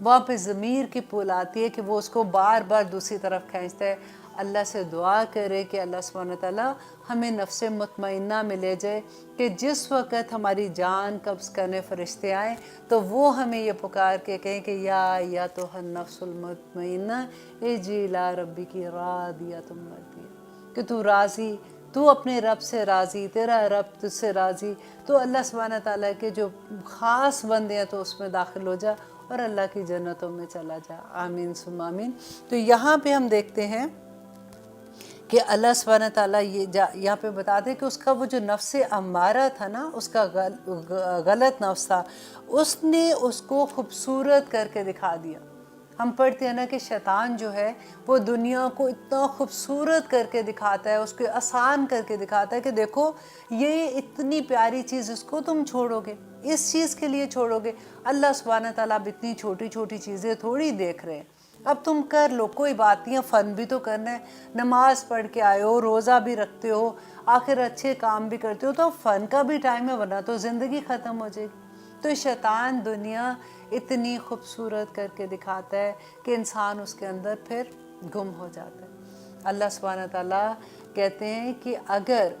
وہاں پہ ضمیر کی پل آتی ہے کہ وہ اس کو بار بار دوسری طرف کھینچتا ہے۔ اللہ سے دعا کرے کہ اللہ سبحانہ تعالیٰ ہمیں نفس مطمئنہ میں لے جائے کہ جس وقت ہماری جان قبض کرنے فرشتے آئیں تو وہ ہمیں یہ پکار کے کہیں کہ یا ایتھا النفس المطمئنہ ارجعی الی ربک راضیۃ مرضیہ، کہ تو راضی، تو اپنے رب سے راضی، تیرا رب تجھ سے راضی، تو اللہ سبحانہ تعالیٰ کے جو خاص بندے ہیں تو اس میں داخل ہو جا اور اللہ کی جنتوں میں چلا جا، آمین ثم آمین۔ تو یہاں پہ ہم دیکھتے ہیں کہ اللہ سبحانہ تعالیٰ یہاں پہ بتاتے ہیں کہ اس کا وہ جو نفس امارہ تھا نا، اس کا غلط نفس تھا، اس نے اس کو خوبصورت کر کے دکھا دیا۔ ہم پڑھتے ہیں نا کہ شیطان جو ہے وہ دنیا کو اتنا خوبصورت کر کے دکھاتا ہے، اس کو آسان کر کے دکھاتا ہے کہ دیکھو یہ اتنی پیاری چیز، اس کو تم چھوڑو گے، اس چیز کے لیے چھوڑو گے۔ اللہ سبحانہ تعالیٰ اب اتنی چھوٹی چھوٹی چیزیں تھوڑی دیکھ رہے ہیں، اب تم کر لو، کوئی بات نہیں، فن بھی تو کرنا ہے، نماز پڑھ کے آئے ہو، روزہ بھی رکھتے ہو، آخر اچھے کام بھی کرتے ہو، تو فن کا بھی ٹائم ہے، ورنہ تو زندگی ختم ہو جائے گی۔ تو شیطان دنیا اتنی خوبصورت کر کے دکھاتا ہے کہ انسان اس کے اندر پھر گم ہو جاتا ہے۔ اللہ سبحانہ تعالیٰ کہتے ہیں کہ اگر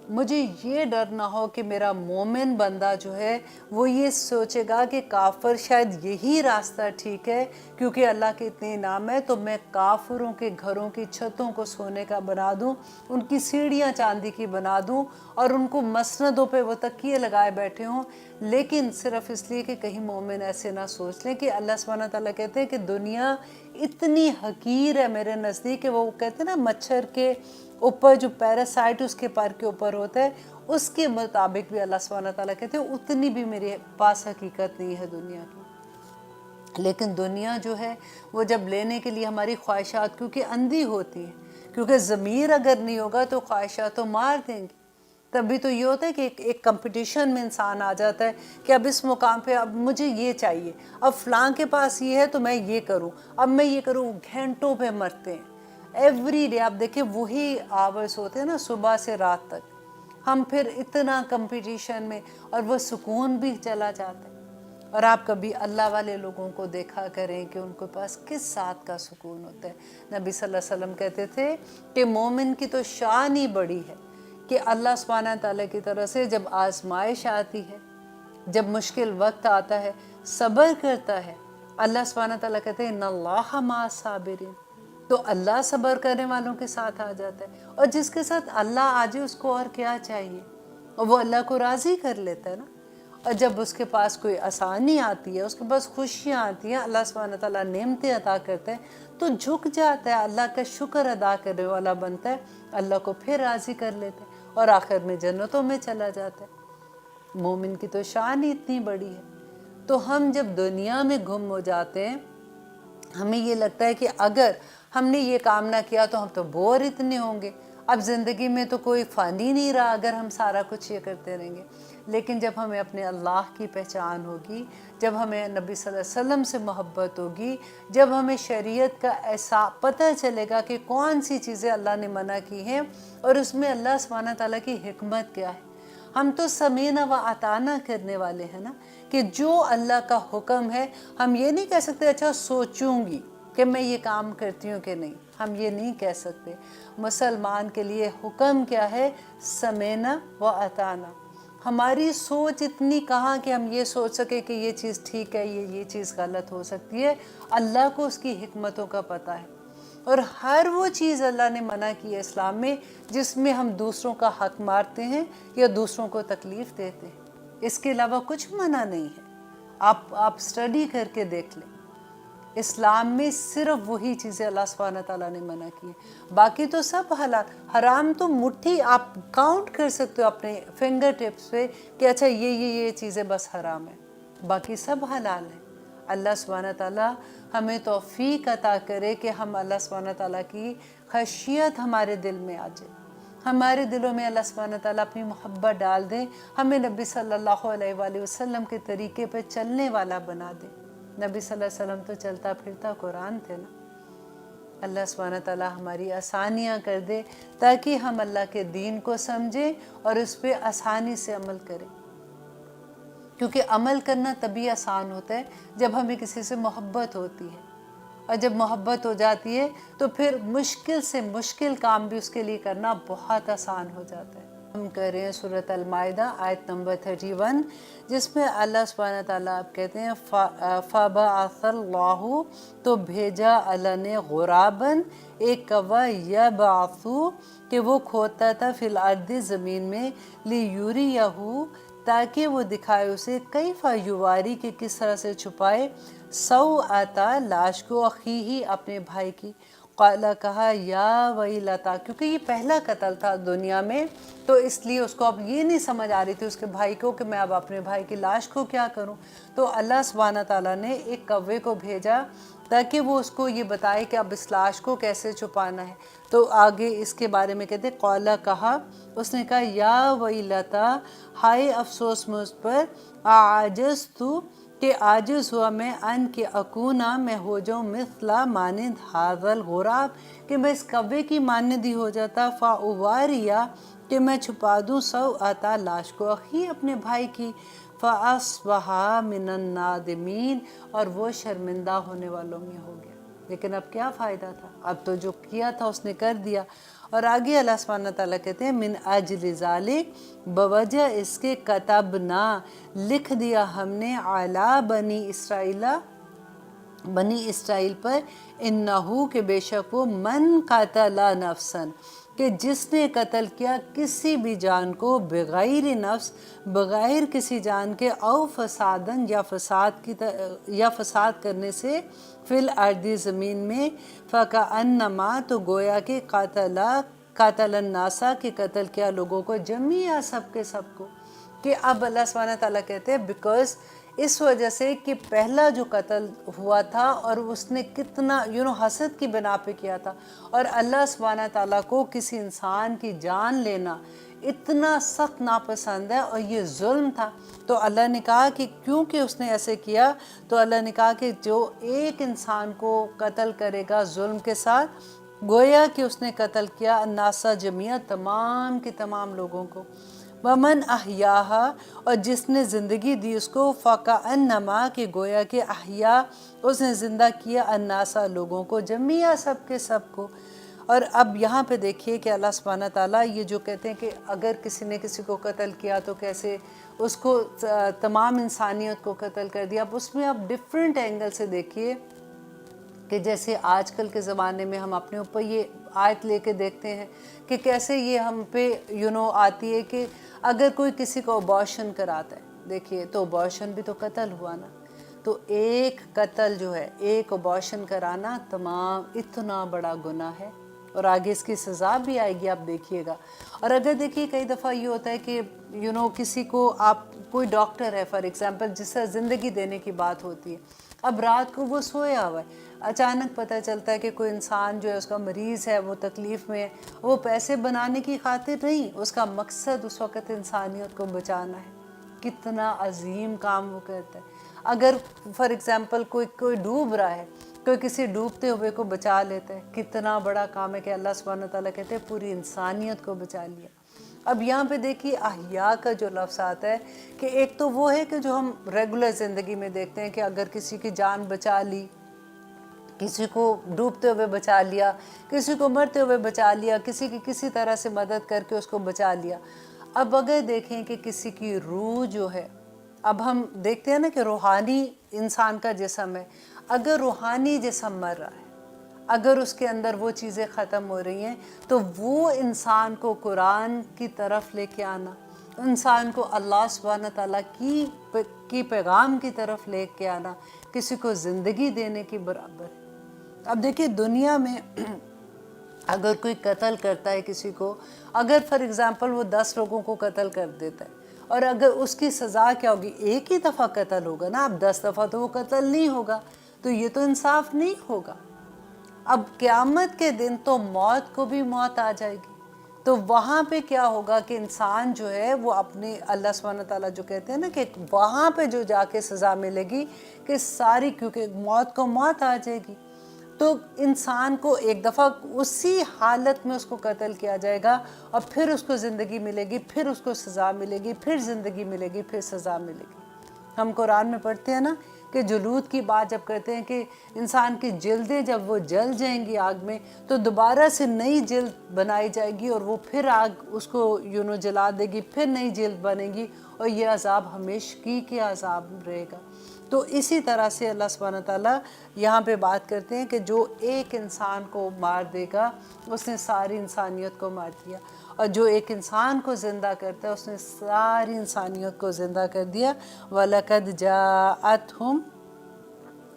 مجھے یہ ڈر نہ ہو کہ میرا مومن بندہ جو ہے وہ یہ سوچے گا کہ کافر شاید یہی راستہ ٹھیک ہے کیونکہ اللہ کے اتنے انعام ہے، تو میں کافروں کے گھروں کی چھتوں کو سونے کا بنا دوں، ان کی سیڑھیاں چاندی کی بنا دوں، اور ان کو مسندوں پہ وہ تکیے لگائے بیٹھے ہوں، لیکن صرف اس لیے کہ کہیں مومن ایسے نہ سوچ لیں کہ اللہ سبحانہ تعالیٰ کہتے ہیں کہ دنیا اتنی حقیر ہے میرے نزدیک کہ وہ کہتے ہیں نا مچھر کے اوپر جو پیراسائٹ اس کے پر کے اوپر ہوتا ہے، اس کے مطابق بھی اللہ سبحانہ تعالیٰ کہتے ہیں اتنی بھی میرے پاس حقیقت نہیں ہے دنیا کی۔ لیکن دنیا جو ہے وہ جب لینے کے لیے ہماری خواہشات کیونکہ اندھی ہوتی ہے، کیونکہ ضمیر اگر نہیں ہوگا تو خواہشات تو مار دیں گی۔ تبھی تو یہ ہوتا ہے کہ ایک کمپٹیشن میں انسان آ جاتا ہے کہ اب اس مقام پہ اب مجھے یہ چاہیے، اب فلاں کے پاس یہ ہے تو میں یہ کروں، اب میں یہ کروں، گھنٹوں پہ مرتے ہیں ایوری ڈے۔ آپ دیکھیں وہی آورس ہوتے ہیں نا صبح سے رات تک، ہم پھر اتنا کمپٹیشن میں، اور وہ سکون بھی چلا جاتا ہے۔ اور آپ کبھی اللہ والے لوگوں کو دیکھا کریں کہ ان کے پاس کس ساتھ کا سکون ہوتا ہے۔ نبی صلی اللہ علیہ وسلم کہتے تھے کہ مومن کی تو شان ہی بڑی ہے کہ اللہ سبحانہ تعالیٰ کی طرف سے جب آزمائش آتی ہے، جب مشکل وقت آتا ہے، صبر کرتا ہے، اللہ سبحانہ تعالیٰ کہتے ہیں ان اللہ مع الصابرین، تو اللہ صبر کرنے والوں کے ساتھ آ جاتا ہے۔ اور جس کے ساتھ اللہ آ جائے اس کو اور کیا چاہیے، اور وہ اللہ کو راضی کر لیتا ہے نا۔ اور جب اس کے پاس کوئی آسانی آتی ہے، اس کے پاس خوشیاں آتی ہیں، اللہ سبحانہ تعالیٰ نعمتیں عطا کرتا ہے، تو جھک جاتا ہے، اللہ کا شکر ادا کرنے والا بنتا ہے، اللہ کو پھر راضی کر لیتا ہے، اور آخر میں جنتوں میں چلا جاتا ہے۔ مومن کی تو شان ہی اتنی بڑی ہے۔ تو ہم جب دنیا میں گم ہو جاتے ہیں، ہمیں یہ لگتا ہے کہ اگر ہم نے یہ کام نہ کیا تو ہم تو بور اتنے ہوں گے، اب زندگی میں تو کوئی فن ہی نہیں رہا اگر ہم سارا کچھ یہ کرتے رہیں گے۔ لیکن جب ہمیں اپنے اللہ کی پہچان ہوگی، جب ہمیں نبی صلی اللہ علیہ وسلم سے محبت ہوگی، جب ہمیں شریعت کا ایسا پتہ چلے گا کہ کون سی چیزیں اللہ نے منع کی ہیں اور اس میں اللہ سبحانہ تعالیٰ کی حکمت کیا ہے۔ ہم تو سمینا و اطعنا کرنے والے ہیں نا، کہ جو اللہ کا حکم ہے ہم یہ نہیں کہہ سکتے اچھا سوچوں گی کہ میں یہ کام کرتی ہوں کہ نہیں، ہم یہ نہیں کہہ سکتے۔ مسلمان کے لیے حکم کیا ہے؟ سمینا و اطعنا۔ ہماری سوچ اتنی کہاں کہ ہم یہ سوچ سکے کہ یہ چیز ٹھیک ہے، یہ چیز غلط ہو سکتی ہے۔ اللہ کو اس کی حکمتوں کا پتہ ہے، اور ہر وہ چیز اللہ نے منع کی ہے اسلام میں جس میں ہم دوسروں کا حق مارتے ہیں یا دوسروں کو تکلیف دیتے ہیں۔ اس کے علاوہ کچھ منع نہیں ہے۔ آپ سٹڈی کر کے دیکھ لیں، اسلام میں صرف وہی چیزیں اللہ سبحانہ تعالیٰ نے منع کی ہیں، باقی تو سب حلال۔ حرام تو مٹھی آپ کاؤنٹ کر سکتے ہو اپنے فنگر ٹپس پہ کہ اچھا یہ چیزیں بس حرام ہیں، باقی سب حلال ہیں۔ اللہ سبحانہ تعالیٰ ہمیں توفیق عطا کرے کہ ہم اللہ سبحانہ تعالیٰ کی خشیت ہمارے دل میں آ جائے، ہمارے دلوں میں اللہ سبحانہ تعالیٰ اپنی محبت ڈال دیں، ہمیں نبی صلی اللہ علیہ وآلہ وسلم کے طریقے پہ چلنے والا بنا دیں۔ نبی صلی اللہ علیہ وسلم تو چلتا پھرتا قرآن تھے نا۔ اللہ سبحانہ تعالیٰ ہماری آسانیاں کر دے تاکہ ہم اللہ کے دین کو سمجھیں اور اس پہ آسانی سے عمل کریں۔ کیونکہ عمل کرنا تبھی آسان ہوتا ہے جب ہمیں کسی سے محبت ہوتی ہے، اور جب محبت ہو جاتی ہے تو پھر مشکل سے مشکل کام بھی اس کے لیے کرنا بہت آسان ہو جاتا ہے۔ ہم کر رہے ہیں سورۃ المائدہ آیت نمبر 31، جس میں اللہ سبحانہ تعالیٰ آپ کہتے ہیں فَبَعَثَ اللَّهُ، تو بھیجا اللہ نے غراباً ایک کوا یبعثُ، کہ وہ کھودتا تھا فی الارض زمین میں، لیُریَہُ، تاکہ وہ دکھائے اسے کیف یواری، کہ کس طرح سے چھپائے سوءۃ، لاش کو، اخیہ، اپنے بھائی کی۔ قال، کہا یا ویلتا، کیونکہ یہ پہلا قتل تھا دنیا میں، تو اس لیے اس کو اب یہ نہیں سمجھ آ رہی تھی اس کے بھائی کو کہ میں اب اپنے بھائی کی لاش کو کیا کروں۔ تو اللہ سبحانہ تعالیٰ نے ایک کوے کو بھیجا تاکہ وہ اس کو یہ بتائے کہ اب اس لاش کو کیسے چھپانا ہے۔ تو آگے اس کے بارے میں کہتے ہیں قال، کہا، اس نے کہا یا ویلتا، ہائے افسوس مجھ پر، اعجزت، کہ عاجز ہوا میں، ان کہ اکونا، میں ہو جاؤں، مثلا، مانند، ھذا الغراب، کہ میں اس کوے کی مانند ہی ہو جاتا، فاواریا، کہ میں چھپا دوں سوءۃ، لاش کو، اخی، اپنے بھائی کی، فاصبح من النادمین، اور وہ شرمندہ ہونے والوں میں ہو گیا۔ لیکن اب کیا فائدہ تھا، اب تو جو کیا تھا اس نے کر دیا۔ اور آگے اللہ سبحانہ تعالیٰ کہتے ہیں من اجل ذالک، بوجہ اس کے، کتبنا، لکھ دیا ہم نے، علی بنی اسرائیل، بنی اسرائیل پر، انہو، کہ بے شک وہ، من قتل نفسا، کہ جس نے قتل کیا کسی بھی جان کو، بغیر نفس، بغیر کسی جان کے، او فسادن، یا فساد کرنے سے، فی الارض زمین میں، فکأنما، تو گویا کہ، قاتل الناس، کہ قتل کیا لوگوں کو، جمیعا، سب کے سب کو۔ کہ اب اللہ سبحانہ تعالیٰ کہتے ہیں بیکاز اس وجہ سے کہ پہلا جو قتل ہوا تھا اور اس نے کتنا حسد کی بنا پہ کیا تھا، اور اللہ سبحانہ تعالیٰ کو کسی انسان کی جان لینا اتنا سخت ناپسند ہے، اور یہ ظلم تھا۔ تو اللہ نے کہا کہ کیونکہ اس نے ایسے کیا، تو اللہ نے کہا کہ جو ایک انسان کو قتل کرے گا ظلم کے ساتھ، گویا کہ اس نے قتل کیا الناس جمیعا، تمام کے تمام لوگوں کو۔ ومن احیاہا، اور جس نے زندگی دی اس کو، فکأنما، کہ گویا کہ، احیا، اس نے زندہ کیا الناس، لوگوں کو، جمیعا، سب کے سب کو۔ اور اب یہاں پہ دیکھیے کہ اللہ سبحانہ تعالیٰ یہ جو کہتے ہیں کہ اگر کسی نے کسی کو قتل کیا تو کیسے اس کو تمام انسانیت کو قتل کر دیا۔ اب اس میں آپ ڈفرینٹ اینگل سے دیکھیے کہ جیسے آج کل کے زمانے میں ہم اپنے اوپر یہ آیت لے کے دیکھتے ہیں کہ کیسے یہ ہم پہ آتی ہے کہ اگر کوئی کسی کو ابارشن کراتا ہے، دیکھیے تو ابارشن بھی تو قتل ہوا نا۔ تو ایک قتل جو ہے، ایک ابارشن کرانا، تمام اتنا بڑا گناہ ہے، اور آگے اس کی سزا بھی آئے گی، آپ دیکھیے گا۔ اور اگر دیکھیے کئی دفعہ یہ ہوتا ہے کہ کسی کو، آپ کوئی ڈاکٹر ہے فار ایگزامپل، جس سے زندگی دینے کی بات ہوتی ہے، اب رات کو وہ سویا ہوا ہے، اچانک پتہ چلتا ہے کہ کوئی انسان جو ہے، اس کا مریض ہے، وہ تکلیف میں ہے، وہ پیسے بنانے کی خاطر نہیں، اس کا مقصد اس وقت انسانیت کو بچانا ہے۔ کتنا عظیم کام وہ کرتا ہے۔ اگر فار ایگزامپل کوئی ڈوب رہا ہے، کوئی کسی ڈوبتے ہوئے کو بچا لیتا ہے، کتنا بڑا کام ہے کہ اللہ سبحانہ تعالیٰ کہتے ہیں پوری انسانیت کو بچا لیا۔ اب یہاں پہ دیکھیے احیا کا جو لفظ آتا ہے کہ ایک تو وہ ہے کہ جو ہم ریگولر زندگی میں دیکھتے ہیں کہ اگر کسی کی جان بچا لی، کسی کو ڈوبتے ہوئے بچا لیا، کسی کو مرتے ہوئے بچا لیا، کسی کی کسی طرح سے مدد کر کے اس کو بچا لیا۔ اب اگر دیکھیں کہ کسی کی روح جو ہے، اب ہم دیکھتے ہیں نا کہ روحانی انسان کا جسم ہے، اگر روحانی جسم مر رہا ہے، اگر اس کے اندر وہ چیزیں ختم ہو رہی ہیں، تو وہ انسان کو قرآن کی طرف لے کے آنا، انسان کو اللہ سبحانہ تعالیٰ کی پیغام کی طرف لے کے آنا، کسی کو زندگی دینے کی برابر ہے۔ اب دیکھیے دنیا میں اگر کوئی قتل کرتا ہے کسی کو، اگر فار ایگزامپل وہ 10 لوگوں کو قتل کر دیتا ہے، اور اگر اس کی سزا کیا ہوگی، ایک ہی دفعہ قتل ہوگا نا، اب 10 دفعہ تو وہ قتل نہیں ہوگا، تو یہ تو انصاف نہیں ہوگا۔ اب قیامت کے دن تو موت کو بھی موت آ جائے گی، تو وہاں پہ کیا ہوگا کہ انسان جو ہے وہ اپنے، اللہ سبحانہ تعالیٰ جو کہتے ہیں نا کہ وہاں پہ جو جا کے سزا ملے گی کہ ساری، کیونکہ موت کو موت آ جائے گی، تو انسان کو ایک دفعہ اسی حالت میں اس کو قتل کیا جائے گا، اور پھر اس کو زندگی ملے گی، پھر اس کو سزا ملے گی، پھر زندگی ملے گی، پھر سزا ملے گی۔ ہم قرآن میں پڑھتے ہیں نا کہ جلود کی بات جب کرتے ہیں کہ انسان کی جلدیں جب وہ جل جائیں گی آگ میں تو دوبارہ سے نئی جلد بنائی جائے گی اور وہ پھر آگ اس کو جلا دے گی، پھر نئی جلد بنے گی اور یہ عذاب ہمیشگی کے عذاب رہے گا۔ تو اسی طرح سے اللہ سبحانہ تعالیٰ یہاں پہ بات کرتے ہیں کہ جو ایک انسان کو مار دے گا اس نے ساری انسانیت کو مار دیا، اور جو ایک انسان کو زندہ کرتا ہے اس نے ساری انسانیت کو زندہ کر دیا۔ وَلَقَدْ جَاءَتْهُمْ،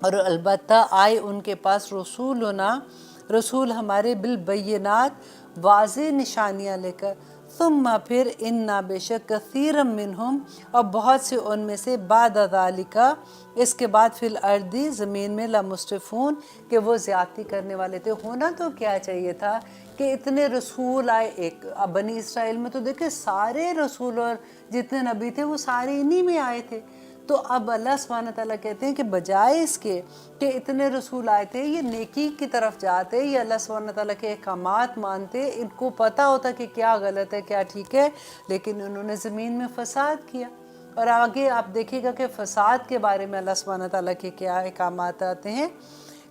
اور البتہ آئے ان کے پاس رسولنا، رسول ہمارے بالبینات، واضح نشانیاں لے کر، ثم پھر انا بے شک کثیرا منہم، اور بہت سے ان میں سے، بعد ذالک اس کے بعد، فی الارض زمین میں، لمسرفون کہ وہ زیادتی کرنے والے تھے۔ ہونا تو کیا چاہیے تھا کہ اتنے رسول آئے، ایک اب بنی اسرائیل میں تو دیکھیں سارے رسول اور جتنے نبی تھے وہ سارے انہی میں آئے تھے۔ تو اب اللہ سبحانہ تعالیٰ کہتے ہیں کہ بجائے اس کے کہ اتنے رسول آئے تھے یہ نیکی کی طرف جاتے، یہ اللہ سبحانہ تعالیٰ کے احکامات مانتے، ان کو پتہ ہوتا کہ کیا غلط ہے کیا ٹھیک ہے، لیکن انہوں نے زمین میں فساد کیا۔ اور آگے آپ دیکھیے گا کہ فساد کے بارے میں اللہ سبحانہ تعالیٰ کے کیا احکامات آتے ہیں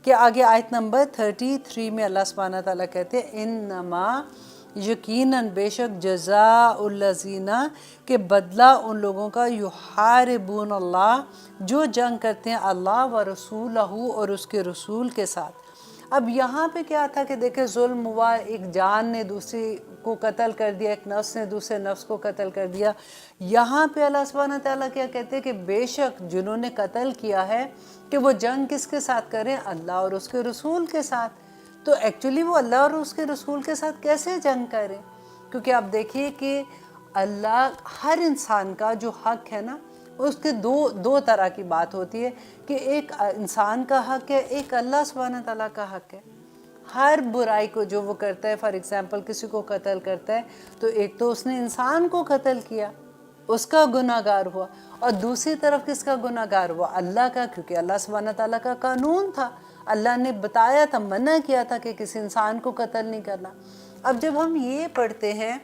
کہ آگے آیت نمبر 33 میں اللہ سبحانہ تعالیٰ کہتے ہیں انما، یقیناً بے شک، جزاء الذین کہ بدلہ ان لوگوں کا، یحاربون اللہ جو جنگ کرتے ہیں اللہ و رسولہ اور اس کے رسول کے ساتھ۔ اب یہاں پہ کیا تھا کہ دیکھیں ظلم ہوا، ایک جان نے دوسری کو قتل کر دیا، ایک نفس نے دوسرے نفس کو قتل کر دیا۔ یہاں پہ اللہ سبحانہ تعالیٰ کیا کہتے ہیں کہ بے شک جنہوں نے قتل کیا ہے کہ وہ جنگ کس کے ساتھ کریں؟ اللہ اور اس کے رسول کے ساتھ۔ تو ایکچولی وہ اللہ اور اس کے رسول کے ساتھ کیسے جنگ کریں؟ کیونکہ آپ دیکھیے کہ اللہ ہر انسان کا جو حق ہے نا، اس کے دو طرح کی بات ہوتی ہے کہ ایک انسان کا حق ہے، ایک اللہ سبحانہ تعالیٰ کا حق ہے۔ ہر برائی کو جو وہ کرتا ہے، فار ایگزامپل کسی کو قتل کرتا ہے تو ایک تو اس نے انسان کو قتل کیا، اس کا گناہ گار ہوا، اور دوسری طرف کس کا گناہ گار ہوا؟ اللہ کا، کیونکہ اللہ سبحانہ تعالیٰ کا قانون تھا، اللہ نے بتایا تھا، منع کیا تھا کہ کسی انسان کو قتل نہیں کرنا۔ اب جب ہم یہ پڑھتے ہیں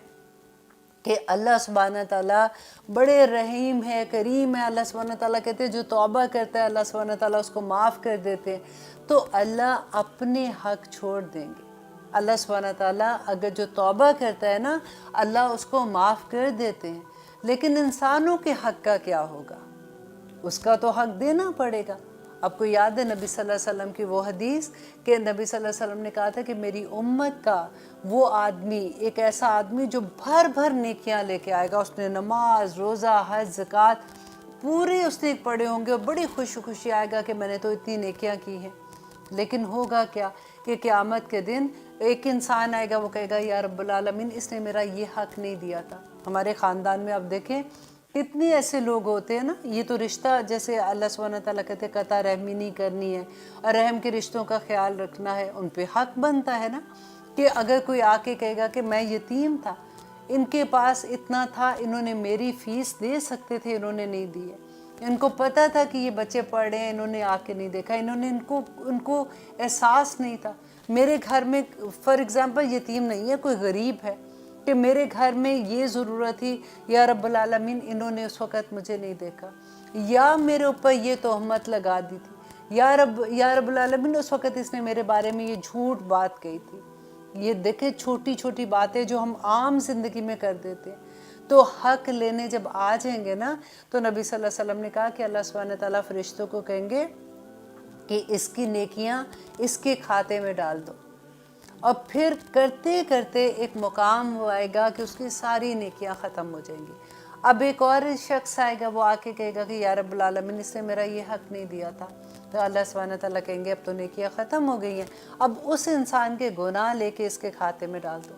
کہ اللہ سبحانہ تعالیٰ بڑے رحیم ہے، کریم ہے، اللہ سبحانہ تعالیٰ کہتے ہیں جو توبہ کرتا ہے اللہ سبحانہ تعالیٰ اس کو معاف کر دیتے ہیں، تو اللہ اپنے حق چھوڑ دیں گے۔ اللہ سبحانہ تعالیٰ اگر جو توبہ کرتا ہے نا، اللہ اس کو معاف کر دیتے ہیں، لیکن انسانوں کے حق کا کیا ہوگا؟ اس کا تو حق دینا پڑے گا۔ آپ کو یاد ہے نبی صلی اللہ علیہ وسلم کی وہ حدیث کہ نبی صلی اللہ علیہ وسلم نے کہا تھا کہ میری امت کا وہ آدمی، ایک ایسا آدمی جو بھر بھر نیکیاں لے کے آئے گا، اس نے نماز، روزہ، حج، زکوٰۃ پورے اس نے پڑھے ہوں گے، اور بڑی خوشی خوشی آئے گا کہ میں نے تو اتنی نیکیاں کی ہیں۔ لیکن ہوگا کیا کہ قیامت کے دن ایک انسان آئے گا، وہ کہے گا یا رب العالمین اس نے میرا یہ حق نہیں دیا تھا۔ ہمارے خاندان میں آپ دیکھیں کتنے ایسے لوگ ہوتے ہیں نا، یہ تو رشتہ جیسے اللہ سبحانہ تعالیٰ کہتے ہیں قطع رحمی نہیں کرنی ہے اور رحم کے رشتوں کا خیال رکھنا ہے، ان پہ حق بنتا ہے نا کہ اگر کوئی آ کے کہے گا کہ میں یتیم تھا، ان کے پاس اتنا تھا، انہوں نے میری فیس دے سکتے تھے، انہوں نے نہیں دی ہے، ان کو پتہ تھا کہ یہ بچے پڑھ رہے ہیں، انہوں نے آ کے نہیں دیکھا، انہوں نے ان کو احساس نہیں تھا۔ میرے گھر میں فار ایگزامپل یتیم نہیں ہے، کوئی غریب ہے کہ میرے گھر میں یہ ضرورت تھی، یا رب العالمین انہوں نے اس وقت مجھے نہیں دیکھا، یا میرے اوپر یہ تہمت لگا دی تھی، یا رب العالمین اس وقت اس نے میرے بارے میں یہ جھوٹ بات کہی تھی۔ یہ دیکھیں چھوٹی چھوٹی باتیں جو ہم عام زندگی میں کر دیتے ہیں۔ تو حق لینے جب آ جائیں گے نا، تو نبی صلی اللہ علیہ وسلم نے کہا کہ اللہ سبحانہ تعالیٰ فرشتوں کو کہیں گے کہ اس کی نیکیاں اس کے کھاتے میں ڈال دو، اور پھر کرتے کرتے ایک مقام وہ آئے گا کہ اس کی ساری نیکیاں ختم ہو جائیں گی۔ اب ایک اور شخص آئے گا، وہ آ کے کہے گا کہ یا رب العالمین اس نے میرا یہ حق نہیں دیا تھا، تو اللہ سبحانہ تعالیٰ کہیں گے اب تو نیکیاں ختم ہو گئی ہیں، اب اس انسان کے گناہ لے کے اس کے کھاتے میں ڈال دو۔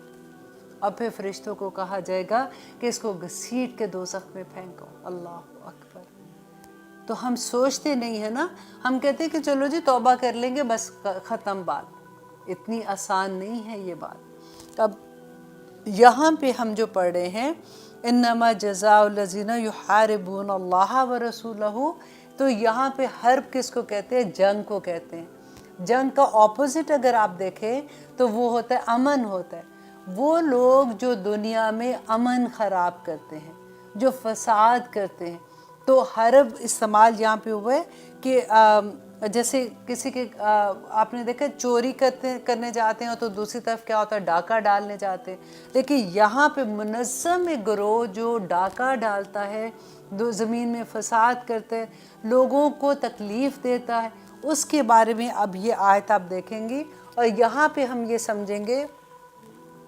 اب پھر فرشتوں کو کہا جائے گا کہ اس کو گھسیٹ کے دوزخ میں پھینکو۔ اللہ اکبر۔ تو ہم سوچتے نہیں ہیں نا، ہم کہتے ہیں کہ چلو جی توبہ کر لیں گے بس ختم بات۔ اتنی آسان نہیں ہے یہ بات۔ اب یہاں پہ ہم جو پڑھ رہے ہیں انما جزاء الذین یحاربون اللہ ورسولہ، تو یہاں پہ حرب کس کو کہتے ہیں؟ جنگ کو کہتے ہیں۔ جنگ کا اپوزٹ اگر آپ دیکھیں تو وہ ہوتا ہے امن ہوتا ہے۔ وہ لوگ جو دنیا میں امن خراب کرتے ہیں، جو فساد کرتے ہیں، تو حرب استعمال یہاں پہ ہوا ہے کہ جیسے کسی کے آپ نے دیکھا چوری کرنے جاتے ہیں تو دوسری طرف کیا ہوتا ہے ڈاکہ ڈالنے جاتے ہیں، لیکن یہاں پہ منظم ایک گروہ جو ڈاکہ ڈالتا ہے، زمین میں فساد کرتا ہے، لوگوں کو تکلیف دیتا ہے، اس کے بارے میں اب یہ آیت آپ دیکھیں گی، اور یہاں پہ ہم یہ سمجھیں گے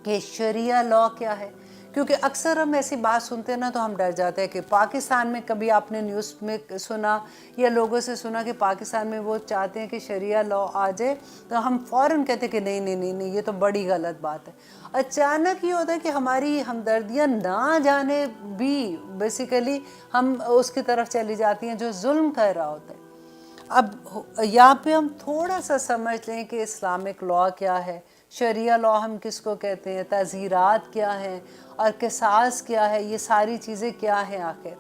کہ شریعہ لاء کیا ہے. کیونکہ اکثر ہم ایسی بات سنتے ہیں نا تو ہم ڈر جاتے ہیں کہ پاکستان میں کبھی آپ نے نیوز میں سنا یا لوگوں سے سنا کہ پاکستان میں وہ چاہتے ہیں کہ شریعہ لاء آ جائے، تو ہم فوراً کہتے ہیں کہ نہیں نہیں نہیں نہیں، یہ تو بڑی غلط بات ہے. اچانک یہ ہوتا ہے کہ ہماری ہمدردیاں نہ جانے بھی بیسیکلی ہم اس کی طرف چلی جاتی ہیں جو ظلم کر رہا ہوتا ہے. اب یہاں پہ ہم تھوڑا سا سمجھ لیں کہ اسلامک لاء کیا ہے، شریعہ لاء ہم کس کو کہتے ہیں، تعزیرات کیا ہیں اور قصاص کیا ہے، یہ ساری چیزیں کیا ہیں آخر،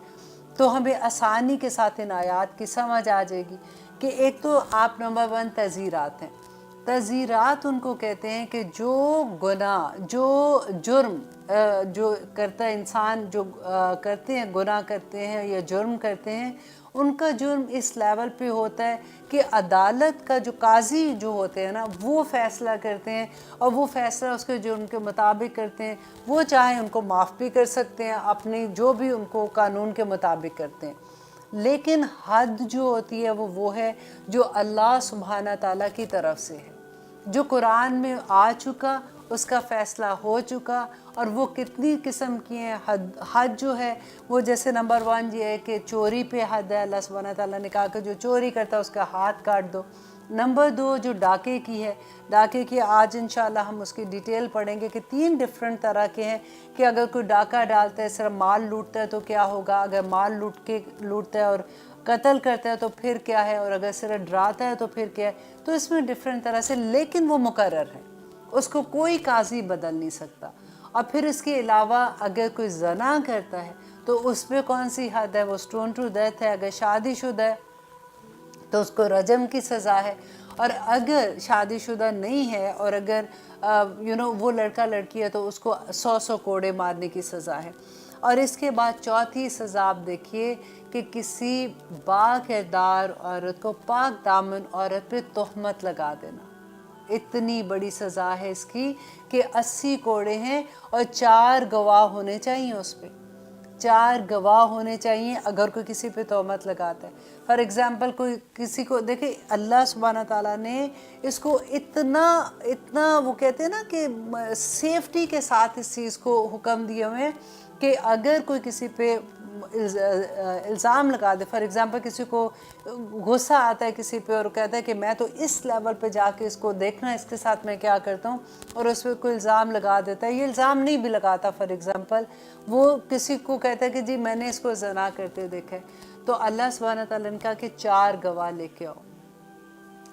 تو ہمیں آسانی کے ساتھ ان آیات کی سمجھ آ جائے گی. کہ ایک تو آپ نمبر 1 تعزیرات ہیں. تعزیرات ان کو کہتے ہیں کہ جو گناہ، جو جرم جو کرتا ہے انسان، جو کرتے ہیں، گناہ کرتے ہیں یا جرم کرتے ہیں، ان کا جرم اس لیول پہ ہوتا ہے کہ عدالت کا جو قاضی جو ہوتے ہیں نا وہ فیصلہ کرتے ہیں، اور وہ فیصلہ اس کے جرم کے مطابق کرتے ہیں. وہ چاہیں ان کو معاف بھی کر سکتے ہیں، اپنی جو بھی ان کو قانون کے مطابق کرتے ہیں. لیکن حد جو ہوتی ہے وہ ہے جو اللہ سبحانہ تعالیٰ کی طرف سے ہے، جو قرآن میں آ چکا، اس کا فیصلہ ہو چکا. اور وہ کتنی قسم کی ہیں حد جو ہے وہ، جیسے نمبر 1 یہ ہے کہ چوری پہ حد ہے، اللہ سبحانہ تعالیٰ نے کہا کہ جو چوری کرتا ہے اس کا ہاتھ کاٹ دو. نمبر 2 جو ڈاکے کی ہے، ڈاکے کی آج انشاءاللہ ہم اس کی ڈیٹیل پڑھیں گے کہ 3 ڈیفرنٹ طرح کے ہیں. کہ اگر کوئی ڈاکہ ڈالتا ہے، صرف مال لوٹتا ہے تو کیا ہوگا، اگر مال لوٹتا ہے اور قتل کرتا ہے تو پھر کیا ہے، اور اگر صرف ڈراتا ہے تو پھر کیا ہے. تو اس میں ڈیفرنٹ طرح سے، لیکن وہ مقرر ہے، اس کو کوئی قاضی بدل نہیں سکتا. اور پھر اس کے علاوہ اگر کوئی زنا کرتا ہے تو اس پہ کون سی حد ہے، وہ سٹون ٹو ڈیتھ ہے. اگر شادی شدہ ہے تو اس کو رجم کی سزا ہے، اور اگر شادی شدہ نہیں ہے اور اگر وہ لڑکا لڑکی ہے تو اس کو 100 کوڑے مارنے کی سزا ہے. اور اس کے بعد چوتھی سزا آپ دیکھیے کہ کسی با کردار عورت کو، پاک دامن عورت پہ تہمت لگا دینا. اتنی بڑی سزا ہے اس کی کہ 80 کوڑے ہیں، اور 4 گواہ ہونے چاہیے اس پہ. 4 گواہ ہونے چاہیے اگر کوئی کسی پہ تہمت لگاتا ہے. فار ایگزامپل کوئی کسی کو دیکھیں، اللہ سبحانہ تعالیٰ نے اس کو اتنا وہ کہتے ہیں نا کہ سیفٹی کے ساتھ اس چیز کو حکم دیے ہوئے ہیں کہ اگر کوئی کسی پہ الزام لگا دے، فار ایگزامپل کسی کو غصہ آتا ہے کسی پہ اور کہتا ہے کہ میں تو اس لیول پہ جا کے اس کو دیکھنا اس کے ساتھ میں کیا کرتا ہوں، اور اس پہ کوئی الزام لگا دیتا ہے، یہ الزام نہیں بھی لگاتا، فار ایگزامپل وہ کسی کو کہتا ہے کہ جی میں نے اس کو زنا کرتے دیکھا ہے، تو اللہ سبحانہ تعالیٰ نے کہا کہ 4 گواہ لے کے آؤ.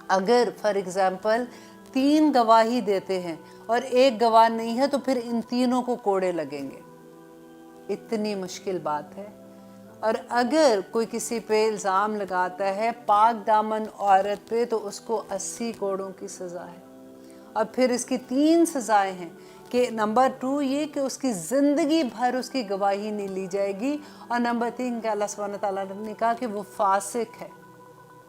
اگر فار ایگزامپل 3 گواہی دیتے ہیں اور 1 گواہ نہیں ہے تو پھر ان تینوں کو کوڑے لگیں گے. اتنی مشکل بات ہے. اور اگر کوئی کسی پہ الزام لگاتا ہے پاک دامن عورت پہ تو اس کو 80 کوڑوں کی سزا ہے. اور پھر اس کی 3 سزائیں ہیں کہ نمبر 2 یہ کہ اس کی زندگی بھر اس کی گواہی نہیں لی جائے گی، اور نمبر 3 کہ اللہ سبحانہ تعالیٰ نے کہا کہ وہ فاسق ہے.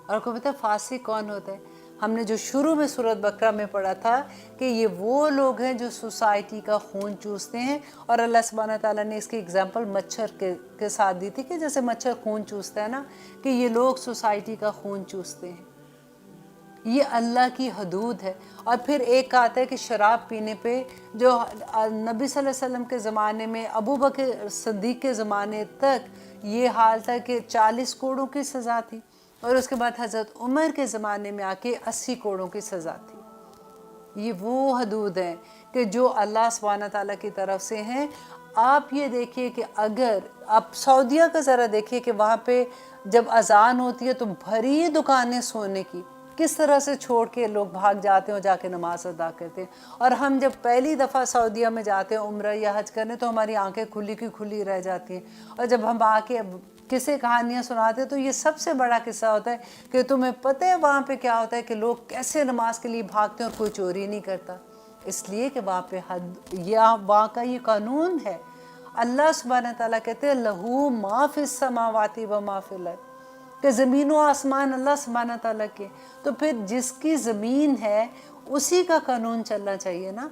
اور آپ کو پتہ ہے فاسق کون ہوتا ہے؟ ہم نے جو شروع میں سورۃ بقرہ میں پڑھا تھا کہ یہ وہ لوگ ہیں جو سوسائٹی کا خون چوستے ہیں، اور اللہ سبحانہ تعالیٰ نے اس کی اگزامپل مچھر کے ساتھ دی تھی کہ جیسے مچھر خون چوستا ہے نا، کہ یہ لوگ سوسائٹی کا خون چوستے ہیں. یہ اللہ کی حدود ہے. اور پھر ایک آتا ہے کہ شراب پینے پہ، جو نبی صلی اللہ علیہ وسلم کے زمانے میں، ابو بکر صدیق کے زمانے تک یہ حال تھا کہ 40 کوڑوں کی سزا تھی، اور اس کے بعد حضرت عمر کے زمانے میں آ کے 80 کوڑوں کی سزا تھی. یہ وہ حدود ہیں کہ جو اللہ سبحانہ تعالیٰ کی طرف سے ہیں. آپ یہ دیکھیے کہ اگر آپ سعودیہ کا ذرا دیکھیے کہ وہاں پہ جب اذان ہوتی ہے تو بھری دکانیں سونے کی، کس طرح سے چھوڑ کے لوگ بھاگ جاتے ہیں اور جا کے نماز ادا کرتے ہیں. اور ہم جب پہلی دفعہ سعودیہ میں جاتے ہیں عمرہ یا حج کرنے تو ہماری آنکھیں کھلی کی کھلی رہ جاتی ہیں. اور جب ہم آ کے قصے کہانیاں سناتے ہیں تو یہ سب سے بڑا قصہ ہوتا ہے کہ تمہیں پتہ ہے وہاں پہ کیا ہوتا ہے کہ لوگ کیسے نماز کے لیے بھاگتے ہیں اور کوئی چوری نہیں کرتا، اس لیے کہ وہاں پہ حد یا وہاں کا یہ قانون ہے. اللہ سبحانہ تعالیٰ کہتے ہیں لہو ما فی السماواتی و ما فی الارض، کہ زمین و آسمان اللہ سبحانہ تعالیٰ کے، تو پھر جس کی زمین ہے اسی کا قانون چلنا چاہیے نا۔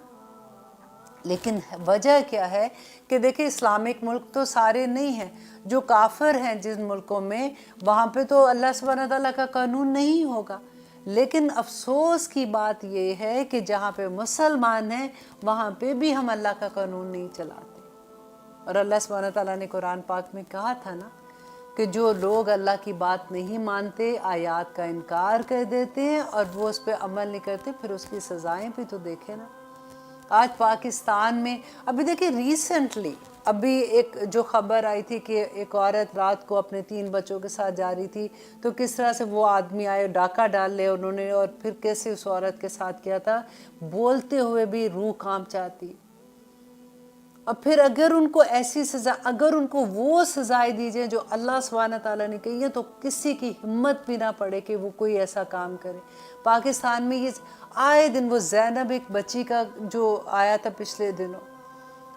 لیکن وجہ کیا ہے کہ دیکھیں اسلامک ملک تو سارے نہیں ہیں، جو کافر ہیں جن ملکوں میں وہاں پہ تو اللہ سبحانہ تعالیٰ کا قانون نہیں ہوگا، لیکن افسوس کی بات یہ ہے کہ جہاں پہ مسلمان ہیں وہاں پہ بھی ہم اللہ کا قانون نہیں چلاتے۔ اور اللہ سبحانہ تعالیٰ نے قرآن پاک میں کہا تھا نا کہ جو لوگ اللہ کی بات نہیں مانتے، آیات کا انکار کر دیتے ہیں اور وہ اس پہ عمل نہیں کرتے، پھر اس کی سزائیں بھی تو دیکھیں نا۔ آج پاکستان میں ابھی دیکھیں ریسنٹلی ابھی ایک جو خبر آئی تھی کہ ایک عورت رات کو اپنے 3 بچوں کے ساتھ جا رہی تھی، تو کس طرح سے وہ آدمی آئے ڈاکہ ڈال لے انہوں نے، اور پھر کیسے اس عورت کے ساتھ کیا تھا، بولتے ہوئے بھی روح کانپ جاتی۔ اور پھر اگر ان کو ایسی سزا، اگر ان کو وہ سزائیں دی جائیں جو اللہ سبحانہ تعالیٰ نے کہی ہے، تو کسی کی ہمت بھی نہ پڑے کہ وہ کوئی ایسا کام کرے۔ پاکستان میں یہ آئے دن، وہ زینب ایک بچی کا جو آیا تھا پچھلے دنوں،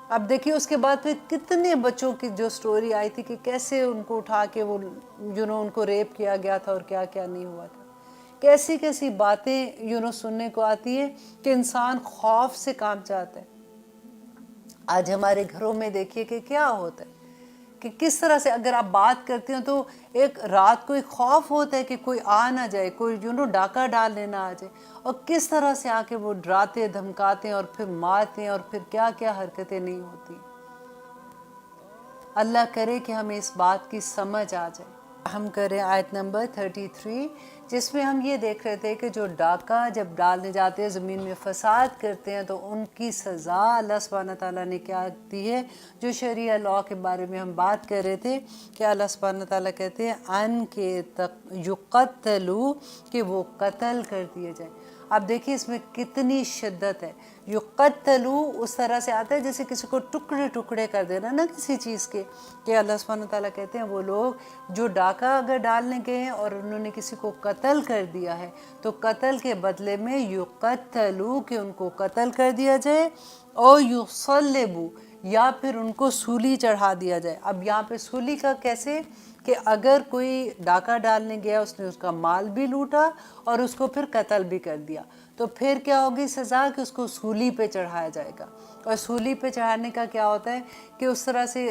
اب دیکھیے اس کے بعد پھر کتنے بچوں کی جو سٹوری آئی تھی کہ کیسے ان کو اٹھا کے وہ ان کو ریپ کیا گیا تھا اور کیا کیا نہیں ہوا تھا۔ کیسی کیسی باتیں سننے کو آتی ہے کہ انسان خوف سے کام چاہتا ہے۔ آج ہمارے گھروں میں دیکھیے کہ کیا ہوتا ہے کہ کس طرح سے اگر آپ بات کرتے ہیں تو ایک رات کو ایک خوف ہوتا ہے کہ کوئی آ نہ جائے، کوئی ڈاکہ ڈالنے نہ آ جائے، اور کس طرح سے آ کے وہ ڈراتے دھمکاتے ہیں اور پھر مارتے ہیں اور پھر کیا کیا حرکتیں نہیں ہوتی۔ اللہ کرے کہ ہمیں اس بات کی سمجھ آ جائے۔ ہم کریں آیت نمبر 33، جس میں ہم یہ دیکھ رہے تھے کہ جو ڈاکہ جب ڈالنے جاتے ہیں، زمین میں فساد کرتے ہیں، تو ان کی سزا اللہ سبحانہ تعالیٰ نے کیا دی ہے۔ جو شریعہ لاء کے بارے میں ہم بات کر رہے تھے کہ اللہ سبحانہ تعالیٰ کہتے ہیں ان کے یقتلوا، کہ وہ قتل کر دیے جائیں۔ اب دیکھیے اس میں کتنی شدت ہے۔ یقتلوا اس طرح سے آتا ہے جیسے کسی کو ٹکڑے ٹکڑے کر دینا نا کسی چیز کے، کہ اللہ سبحانہ تعالیٰ کہتے ہیں وہ لوگ جو ڈاکہ اگر ڈالنے گئے ہیں اور انہوں نے کسی کو قتل کر دیا ہے، تو قتل کے بدلے میں یقتلوا، کہ ان کو قتل کر دیا جائے، اور یصلبوا، یا پھر ان کو سولی چڑھا دیا جائے۔ اب یہاں پہ سولی کا کیسے کہ اگر کوئی ڈاکہ ڈالنے گیا، اس نے اس کا مال بھی لوٹا اور اس کو پھر قتل بھی کر دیا، تو پھر کیا ہوگی سزا کہ اس کو سولی پہ چڑھایا جائے گا۔ اور سولی پہ چڑھانے کا کیا ہوتا ہے کہ اس طرح سے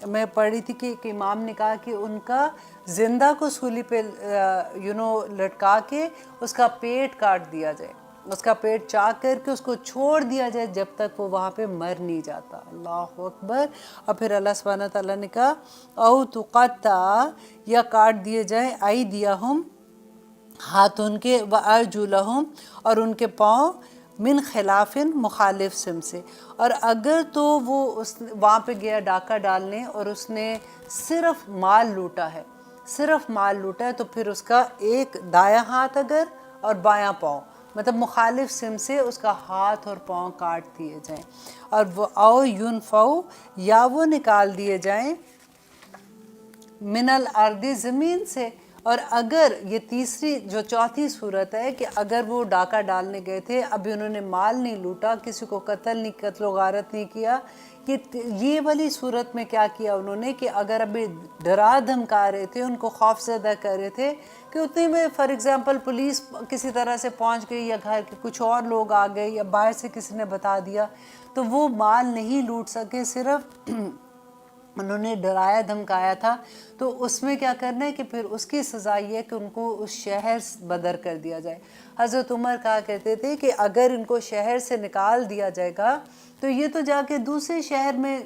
میں پڑھی تھی کہ ایک امام نے کہا کہ ان کا زندہ کو سولی پہ لٹکا کے اس کا پیٹ کاٹ دیا جائے، اس کا پیٹ چاک کر کے اس کو چھوڑ دیا جائے جب تک وہ وہاں پہ مر نہیں جاتا۔ اللہ اکبر۔ اور پھر اللہ سبحانہ تعالیٰ نے کہا او تقطع، یا کاٹ دیے جائیں ایدیہم، ہاتھ ان کے، وارجلہم، اور ان کے پاؤں، من خلاف، مخالف سم سے۔ اور اگر تو وہ وہاں پہ گیا ڈاکہ ڈالنے اور اس نے صرف مال لوٹا ہے، صرف مال لوٹا ہے، تو پھر اس کا ایک دایاں ہاتھ اگر اور بایاں پاؤں، مطلب مخالف سم سے اس کا ہاتھ اور پاؤں کاٹ دیے جائیں۔ اور وہ او ینفو، یا وہ نکال دیے جائیں، من الارض، زمین سے۔ اور اگر یہ تیسری جو چوتھی صورت ہے کہ اگر وہ ڈاکہ ڈالنے گئے تھے، ابھی انہوں نے مال نہیں لوٹا، کسی کو قتل و غارت نہیں کیا، یہ والی صورت میں کیا کیا انہوں نے کہ اگر ابھی ڈرا دھمکا رہے تھے، ان کو خوف زدہ کر رہے تھے کہ اتنے میں فار ایگزامپل پولیس کسی طرح سے پہنچ گئی، یا گھر کے کچھ اور لوگ آ گئے، یا باہر سے کسی نے بتا دیا، تو وہ مال نہیں لوٹ سکے، صرف انہوں نے ڈرایا دھمکایا تھا، تو اس میں کیا کرنا ہے کہ پھر اس کی سزا یہ ہے کہ ان کو اس شہر بدر کر دیا جائے۔ حضرت عمر کہا کرتے تھے کہ اگر ان کو شہر سے نکال دیا جائے گا تو یہ تو جا کے دوسرے شہر میں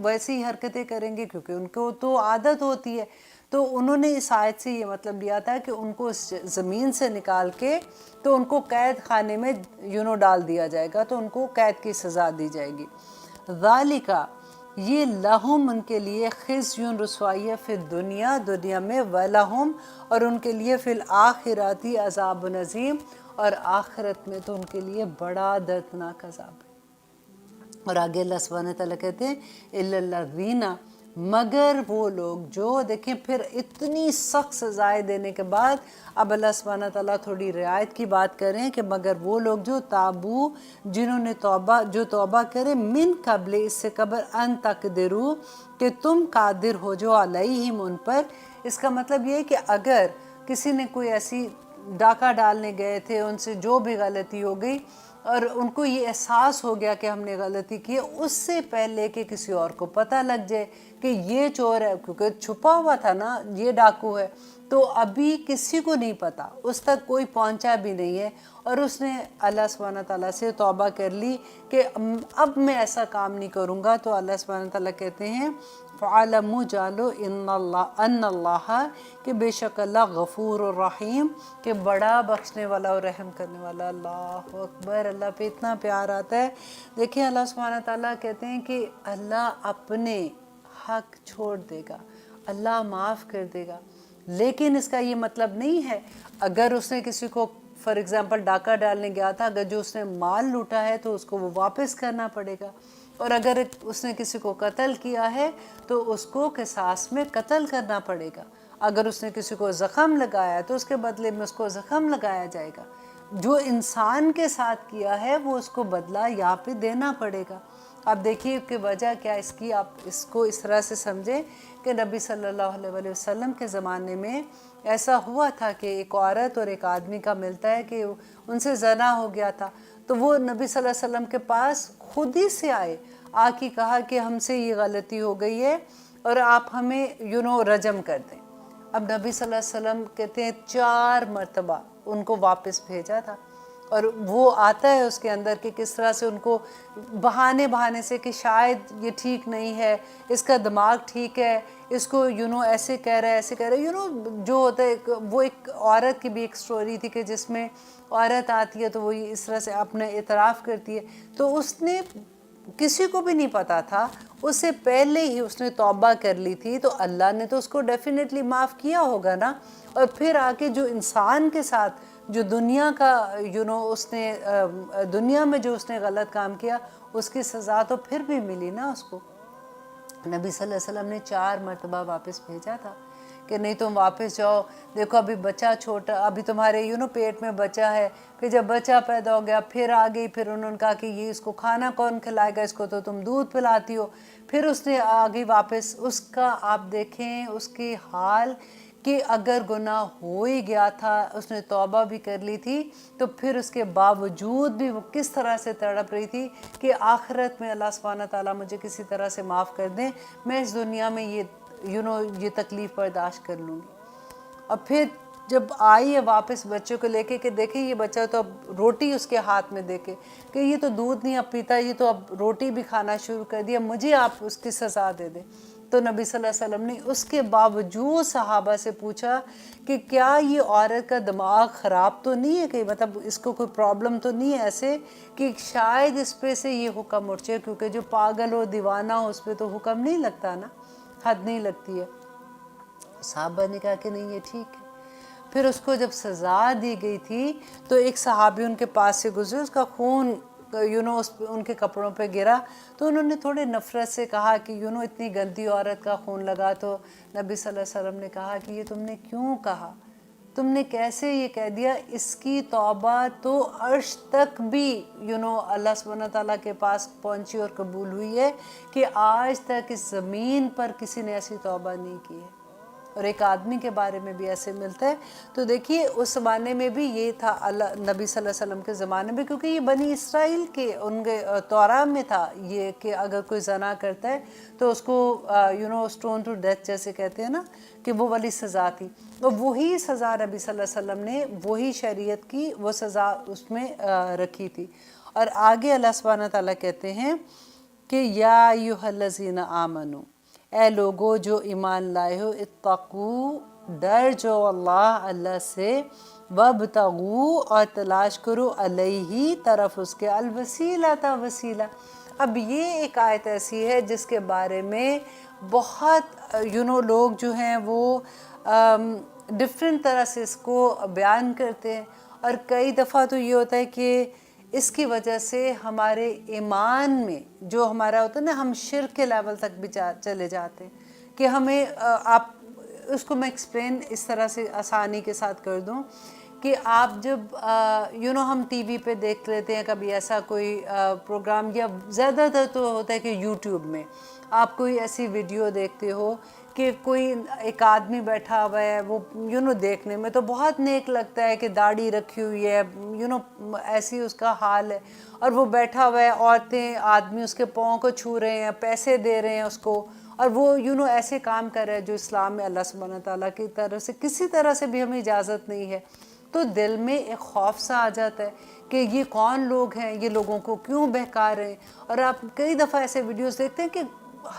ویسی حرکتیں کریں گے، کیونکہ ان کو تو عادت ہوتی ہے۔ تو انہوں نے اس آیت سے یہ مطلب لیا تھا کہ ان کو اس زمین سے نکال کے تو ان کو قید خانے میں ڈال دیا جائے گا، تو ان کو قید کی سزا دی جائے گی۔ ذالک، یہ لہم ان کے لیے، خزی رسوائی ہے، فی دنیا، دنیا میں، ولہم، اور ان کے لیے فی الآخرۃ عذاب عظیم، اور آخرت میں تو ان کے لیے بڑا دردناک عذاب ہے۔ اور آگے اللہ سبحانہ تعالیٰ کہتے ہیں الا الذین، مگر وہ لوگ جو دیکھیں پھر اتنی سخت سزائیں دینے کے بعد اب اللہ سبحانہ تعالیٰ تھوڑی رعایت کی بات کریں کہ مگر وہ لوگ جو تابو جنہوں نے توبہ کرے من قبل اس سے قبل ان تقدرو کہ تم قادر ہو جو علیہم ان پر. اس کا مطلب یہ ہے کہ اگر کسی نے کوئی ایسی ڈاکہ ڈالنے گئے تھے ان سے جو بھی غلطی ہو گئی اور ان کو یہ احساس ہو گیا کہ ہم نے غلطی کی ہے، اس سے پہلے کہ کسی اور کو پتہ لگ جائے کہ یہ چور ہے، کیونکہ چھپا ہوا تھا نا یہ ڈاکو ہے، تو ابھی کسی کو نہیں پتا، اس تک کوئی پہنچا بھی نہیں ہے، اور اس نے اللہ سبحانہ تعالیٰ سے توبہ کر لی کہ اب میں ایسا کام نہیں کروں گا. تو اللہ سبحانہ تعالیٰ کہتے ہیں فَعَلَمُوا جانو ان اللہ کہ بے شک اللہ غفور الرحیم کہ بڑا بخشنے والا اور رحم کرنے والا. اللہ اکبر، اللہ پہ اتنا پیار آتا ہے. دیکھیں اللہ سبحانہ تعالیٰ کہتے ہیں کہ اللہ اپنے حق چھوڑ دے گا، اللہ معاف کر دے گا، لیکن اس کا یہ مطلب نہیں ہے اگر اس نے کسی کو فار ایگزامپل ڈاکہ ڈالنے گیا تھا، اگر جو اس نے مال لوٹا ہے تو اس کو وہ واپس کرنا پڑے گا، اور اگر اس نے کسی کو قتل کیا ہے تو اس کو قصاص میں قتل کرنا پڑے گا. اگر اس نے کسی کو زخم لگایا ہے تو اس کے بدلے میں اس کو زخم لگایا جائے گا. جو انسان کے ساتھ کیا ہے وہ اس کو بدلہ یہاں پہ دینا پڑے گا. اب دیکھیے کہ وجہ کیا اس کی، آپ اس کو اس طرح سے سمجھیں کہ نبی صلی اللہ علیہ وسلم کے زمانے میں ایسا ہوا تھا کہ ایک عورت اور ایک آدمی کا ملتا ہے کہ ان سے زنا ہو گیا تھا، تو وہ نبی صلی اللہ علیہ وسلم کے پاس خود ہی سے آئے، آ کے کہا کہ ہم سے یہ غلطی ہو گئی ہے اور آپ ہمیں رجم کر دیں. اب نبی صلی اللہ علیہ وسلم کہتے ہیں 4 مرتبہ ان کو واپس بھیجا تھا، اور وہ آتا ہے اس کے اندر کہ کس طرح سے ان کو بہانے سے کہ شاید یہ ٹھیک نہیں ہے، اس کا دماغ ٹھیک ہے، اس کو ایسے کہہ رہا ہے ایسے کہہ رہا ہے، جو ہوتا ہے وہ ایک عورت کی بھی ایک سٹوری تھی کہ جس میں عورت آتی ہے تو وہ اس طرح سے اپنے اعتراف کرتی ہے، تو اس نے کسی کو بھی نہیں پتا تھا، اس سے پہلے ہی اس نے توبہ کر لی تھی، تو اللہ نے تو اس کو ڈیفینیٹلی معاف کیا ہوگا نا. اور پھر آگے جو انسان کے ساتھ جو دنیا کا اس نے دنیا میں جو اس نے غلط کام کیا اس کی سزا تو پھر بھی ملی نا اس کو. نبی صلی اللہ علیہ وسلم نے 4 مرتبہ واپس بھیجا تھا کہ نہیں تم واپس جاؤ، دیکھو ابھی بچہ چھوٹا، ابھی تمہارے پیٹ میں بچہ ہے، پھر جب بچہ پیدا ہو گیا پھر آ گئی، پھر انہوں نے کہا کہ یہ اس کو کھانا کون کھلائے گا، اس کو تو تم دودھ پلاتی ہو، پھر اس نے آ گئی واپس. اس کا آپ دیکھیں اس کی حال کہ اگر گناہ ہو ہی گیا تھا، اس نے توبہ بھی کر لی تھی، تو پھر اس کے باوجود بھی وہ کس طرح سے تڑپ رہی تھی کہ آخرت میں اللہ سبحانہ تعالیٰ مجھے کسی طرح سے معاف کر دیں، میں اس دنیا میں یہ تکلیف برداشت کر لوں گی. اور پھر جب آئی ہے واپس بچے کو لے کے کہ دیکھیں یہ بچہ تو اب روٹی اس کے ہاتھ میں دیکھے کہ یہ تو دودھ نہیں اب پیتا، یہ تو اب روٹی بھی کھانا شروع کر دیا، مجھے آپ اس کی سزا دے دیں. تو نبی صلی اللہ علیہ وسلم نے اس کے باوجود صحابہ سے پوچھا کہ کیا یہ عورت کا دماغ خراب تو نہیں ہے، کہ مطلب اس کو کوئی پرابلم تو نہیں ہے ایسے کہ شاید اس پہ سے یہ حکم اٹھ جائے، کیونکہ جو پاگل ہو دیوانہ ہو اس پہ تو حکم نہیں لگتا نا، حد نہیں لگتی ہے. صحابہ نے کہا کہ نہیں یہ ٹھیک ہے. پھر اس کو جب سزا دی گئی تھی تو ایک صحابی ان کے پاس سے گزرے، اس کا خون ان کے کپڑوں پہ گرا، تو انہوں نے تھوڑے نفرت سے کہا کہ اتنی گندی عورت کا خون لگا. تو نبی صلی اللہ علیہ وسلم نے کہا کہ یہ تم نے کیوں کہا، تم نے کیسے یہ کہہ دیا، اس کی توبہ تو عرش تک بھی اللہ سبحانہ تعالیٰ کے پاس پہنچی اور قبول ہوئی ہے کہ آج تک اس زمین پر کسی نے ایسی توبہ نہیں کی ہے. اور ایک آدمی کے بارے میں بھی ایسے ملتا ہے. تو دیکھیے اس زمانے میں بھی یہ تھا نبی صلی اللہ علیہ وسلم کے زمانے میں، کیونکہ یہ بنی اسرائیل کے ان کے توراہ میں تھا یہ کہ اگر کوئی زنا کرتا ہے تو اس کو اسٹون ٹو ڈیتھ جیسے کہتے ہیں نا، کہ وہ والی سزا تھی. تو وہی سزا نبی صلی اللہ علیہ وسلم نے وہی شریعت کی وہ سزا اس میں رکھی تھی. اور آگے اللہ سبحانہ تعالیٰ کہتے ہیں کہ یا ایھا الذین آمنو، اے لوگو جو ایمان لائے ہو، اتقو ڈر جو اللہ سے، وابتغو اور تلاش کرو علیہ طرف اس کے، الوسیلۃ وسیلہ. اب یہ ایک آیت ایسی ہے جس کے بارے میں بہت لوگ جو ہیں وہ ڈفرینٹ طرح سے اس کو بیان کرتے ہیں، اور کئی دفعہ تو یہ ہوتا ہے کہ اس کی وجہ سے ہمارے ایمان میں جو ہمارا ہوتا ہے نا، ہم شرک کے لیول تک بھی چلے جاتے ہیں. کہ ہمیں آپ اس کو میں ایکسپلین اس طرح سے آسانی کے ساتھ کر دوں کہ آپ جب ہم ٹی وی پہ دیکھ لیتے ہیں کبھی ایسا کوئی پروگرام، یا زیادہ تر تو ہوتا ہے کہ یوٹیوب میں آپ کوئی ایسی ویڈیو دیکھتے ہو کہ کوئی ایک آدمی بیٹھا ہوا ہے، وہ دیکھنے میں تو بہت نیک لگتا ہے کہ داڑھی رکھی ہوئی ہے، ایسی اس کا حال ہے، اور وہ بیٹھا ہوا ہے، عورتیں آدمی اس کے پاؤں کو چھو رہے ہیں، پیسے دے رہے ہیں اس کو، اور وہ ایسے کام کر رہا ہے جو اسلام میں اللہ سبحانہ تعالیٰ کی طرف سے کسی طرح سے بھی ہمیں اجازت نہیں ہے. تو دل میں ایک خوف سا آ جاتا ہے کہ یہ کون لوگ ہیں، یہ لوگوں کو کیوں بہکا رہے ہیں. اور آپ کئی دفعہ ایسے ویڈیوز دیکھتے ہیں کہ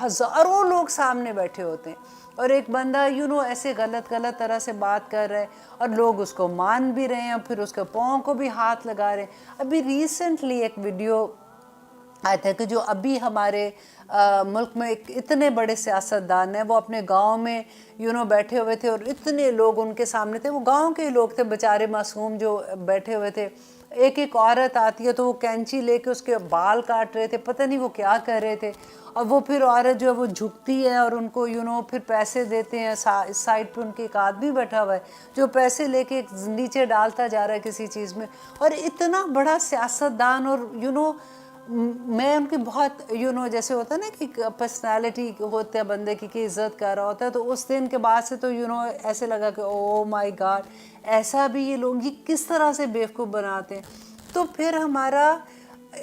ہزاروں لوگ سامنے بیٹھے ہوتے ہیں اور ایک بندہ ایسے غلط طرح سے بات کر رہا ہے اور لوگ اس کو مان بھی رہے ہیں، پھر اس کے پاؤں کو بھی ہاتھ لگا رہے ہیں. ابھی ریسنٹلی ایک ویڈیو آیا تھا کہ جو ابھی ہمارے ملک میں ایک اتنے بڑے سیاستدان ہیں، وہ اپنے گاؤں میں بیٹھے ہوئے تھے اور اتنے لوگ ان کے سامنے تھے، وہ گاؤں کے ہی لوگ تھے بیچارے معصوم جو بیٹھے ہوئے تھے. ایک عورت آتی ہے تو وہ کینچی لے کے اس کے بال کاٹ رہے تھے، پتہ نہیں وہ کیا کر رہے تھے، اور وہ پھر عورت جو ہے وہ جھکتی ہے اور ان کو پھر پیسے دیتے ہیں. اس سائڈ پہ ان کے ایک آدمی بیٹھا ہوا ہے جو پیسے لے کے نیچے ڈالتا جا رہا ہے کسی چیز میں. اور اتنا بڑا سیاستدان، اور میں ان کی بہت جیسے ہوتا ہے نا کہ پرسنالٹی ہوتا ہے بندے کی کہ عزت کر رہا ہوتا ہے، تو اس دن کے بعد سے تو ایسے لگا کہ او مائی گاڈ، ایسا بھی یہ لوگ یہ کس طرح سے بیوقوف بناتے ہیں. تو پھر ہمارا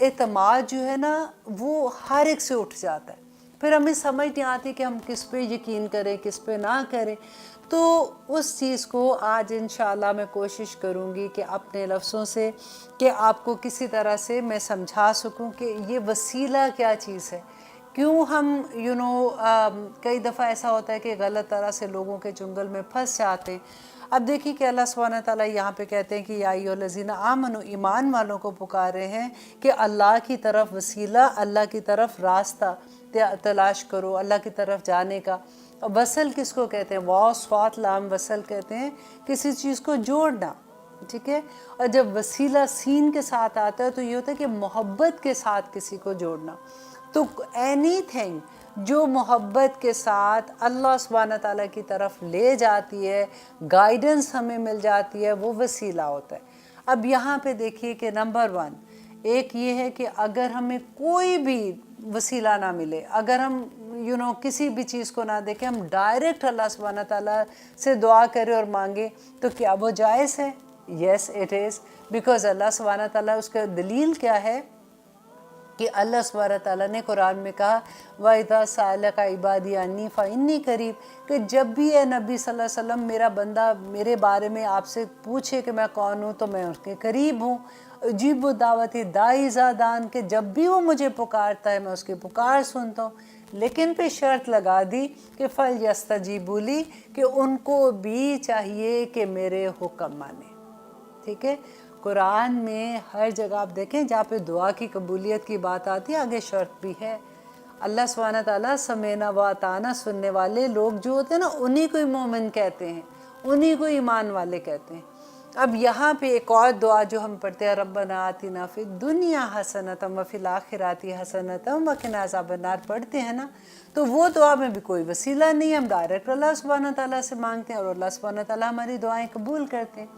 اعتماد جو ہے نا وہ ہر ایک سے اٹھ جاتا ہے، پھر ہمیں سمجھ نہیں آتی کہ ہم کس پہ یقین کریں کس پہ نہ کریں. تو اس چیز کو آج انشاءاللہ میں کوشش کروں گی کہ اپنے لفظوں سے کہ آپ کو کسی طرح سے میں سمجھا سکوں کہ یہ وسیلہ کیا چیز ہے. کیوں ہم کئی دفعہ ایسا ہوتا ہے کہ غلط طرح سے لوگوں کے چنگل میں پھنس جاتے ہیں. اب دیکھیے کہ اللہ سبحانہ تعالیٰ یہاں پہ کہتے ہیں کہ یا ایھا الذین آمنوا، ایمان والوں کو پکارے ہیں کہ اللہ کی طرف وسیلہ، اللہ کی طرف راستہ تلاش کرو، اللہ کی طرف جانے کا. وصل کس کو کہتے ہیں؟ واو صاد لام وصل کہتے ہیں کسی چیز کو جوڑنا، ٹھیک ہے. اور جب وسیلہ سین کے ساتھ آتا ہے تو یہ ہوتا ہے کہ محبت کے ساتھ کسی کو جوڑنا. تو اینی تھنگ جو محبت کے ساتھ اللہ سبحانہ تعالیٰ کی طرف لے جاتی ہے، گائیڈنس ہمیں مل جاتی ہے، وہ وسیلہ ہوتا ہے. اب یہاں پہ دیکھیے کہ نمبر 1 ایک یہ ہے کہ اگر ہمیں کوئی بھی وسیلہ نہ ملے، اگر ہم کسی بھی چیز کو نہ دیکھیں، ہم ڈائریکٹ اللہ سبحانہ تعالیٰ سے دعا کریں اور مانگیں، تو کیا وہ جائز ہے؟ یس اٹ از، بیکاز اللہ سبحانہ تعالیٰ، اس کا دلیل کیا ہے کہ اللہ سبحانہ تعالیٰ نے قرآن میں کہا وَإِذَا سَأَلَكَ عِبَادِي عَنِّي فَإِنِّي قَرِيبٌ، کہ جب بھی اے نبی صلی اللہ علیہ وسلم میرا بندہ میرے بارے میں آپ سے پوچھے کہ میں کون ہوں، تو میں اس کے قریب ہوں. اجیب دعوت داعی اذا دعان، کہ جب بھی وہ مجھے پکارتا ہے میں اس کی پکار سنتا ہوں. لیکن پہ شرط لگا دی کہ فَلْيَسْتَجِيبُوا لِي، کہ ان کو بھی چاہیے کہ میرے حکم مانیں. ٹھیک ہے. قرآن میں ہر جگہ آپ دیکھیں جہاں پہ دعا کی قبولیت کی بات آتی ہے آگے شرط بھی ہے. اللہ سبحانہ تعالیٰ سمینا و اطعنا سننے والے لوگ جو ہوتے ہیں نا انہی کو مومن کہتے ہیں، انہی کو ایمان والے کہتے ہیں. اب یہاں پہ ایک اور دعا جو ہم پڑھتے ہیں ربنا آتنا فی الدنیا حسنۃ وفی الآخرۃ حسنۃ وقنا عذاب النار پڑھتے ہیں نا، تو وہ دعا میں بھی کوئی وسیلہ نہیں، ہم ڈائریکٹ اللہ سبحانہ تعالیٰ سے مانگتے ہیں اور اللہ سبحانہ تعالیٰ ہماری دعائیں قبول کرتے ہیں.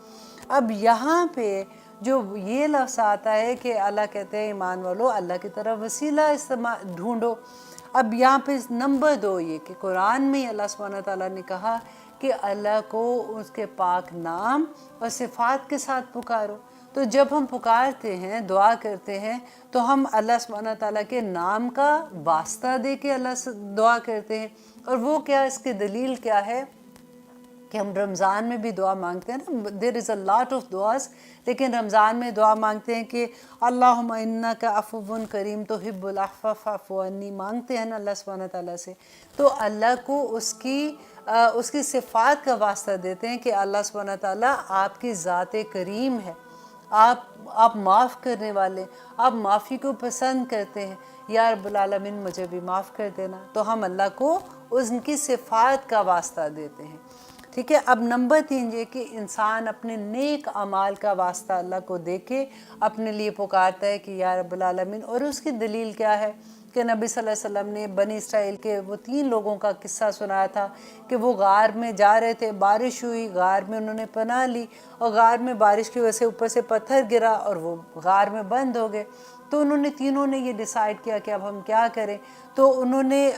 اب یہاں پہ جو یہ لفظ آتا ہے کہ اللہ کہتے ہیں ایمان والو اللہ کی طرف وسیلہ ڈھونڈو. اب یہاں پہ نمبر 2 یہ کہ قرآن میں اللہ سبحانہ تعالیٰ نے کہا کہ اللہ کو اس کے پاک نام اور صفات کے ساتھ پکارو. تو جب ہم پکارتے ہیں، دعا کرتے ہیں، تو ہم اللہ سبحانہ تعالیٰ کے نام کا واسطہ دے کے اللہ سے دعا کرتے ہیں. اور وہ کیا، اس کی دلیل کیا ہے کہ ہم رمضان میں بھی دعا مانگتے ہیں نا، دیر از اے لاٹ آف دعاز، لیکن رمضان میں دعا مانگتے ہیں کہ اللہم انک عفو کریم تحب العفو فاعف عنی، مانگتے ہیں نا اللہ سبحانہ تعالیٰ سے. تو اللہ کو اس کی صفات کا واسطہ دیتے ہیں کہ اللہ سبحانہ تعالیٰ آپ کی ذات کریم ہے، آپ معاف کرنے والے، آپ معافی کو پسند کرتے ہیں. یا رب العالمین مجھے بھی معاف کر دینا. تو ہم اللہ کو ان کی صفات کا واسطہ دیتے ہیں. ٹھیک ہے. اب نمبر 3 یہ کہ انسان اپنے نیک اعمال کا واسطہ اللہ کو دے کے اپنے لیے پکارتا ہے کہ یا رب العالمین. اور اس کی دلیل کیا ہے کہ نبی صلی اللہ علیہ وسلم نے بنی اسرائیل کے وہ 3 لوگوں کا قصہ سنایا تھا کہ وہ غار میں جا رہے تھے، بارش ہوئی، غار میں انہوں نے پناہ لی اور غار میں بارش کی وجہ سے اوپر سے پتھر گرا اور وہ غار میں بند ہو گئے۔ تو انہوں نے تینوں نے یہ ڈیسائیڈ کیا کہ اب ہم کیا کریں، تو انہوں نے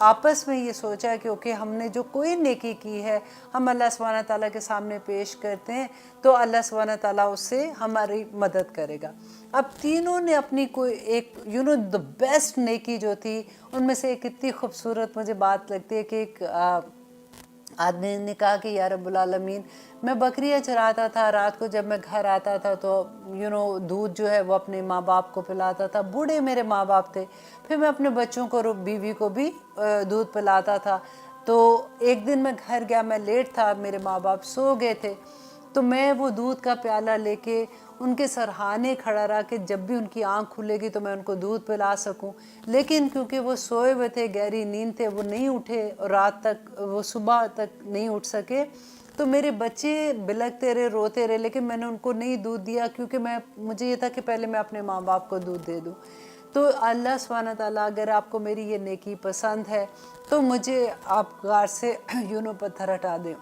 آپس میں یہ سوچا کہ اوکے ہم نے جو کوئی نیکی کی ہے ہم اللہ سبحانہ تعالیٰ کے سامنے پیش کرتے ہیں تو اللہ سبحانہ تعالیٰ اس سے ہماری مدد کرے گا۔ اب تینوں نے اپنی کوئی ایک the بیسٹ نیکی جو تھی ان میں سے ایک اتنی خوبصورت مجھے بات لگتی ہے کہ ایک آدمی نے کہا کہ یا رب العالمین میں بکریاں چراتا تھا، رات کو جب میں گھر آتا تھا تو دودھ جو ہے وہ اپنے ماں باپ کو پلاتا تھا، بوڑھے میرے ماں باپ تھے، پھر میں اپنے بچوں کو بیوی کو بھی دودھ پلاتا تھا۔ تو ایک دن میں گھر گیا، میں لیٹ تھا، میرے ماں باپ سو گئے تھے، تو میں وہ دودھ کا پیالہ لے کے ان کے سرہانے کھڑا رہا کہ جب بھی ان کی آنکھ کھلے گی تو میں ان کو دودھ پلا سکوں، لیکن کیونکہ وہ سوئے ہوئے تھے، گہری نیند تھے، وہ نہیں اٹھے اور رات تک وہ صبح تک نہیں اٹھ سکے، تو میرے بچے بلکتے رہے، روتے رہے، لیکن میں نے ان کو نہیں دودھ دیا کیونکہ مجھے یہ تھا کہ پہلے میں اپنے ماں باپ کو دودھ دے دوں۔ تو اللہ سبحانہ تعالیٰ اگر آپ کو میری یہ نیکی پسند ہے تو مجھے آپ غار سے پتھر ہٹا دیں۔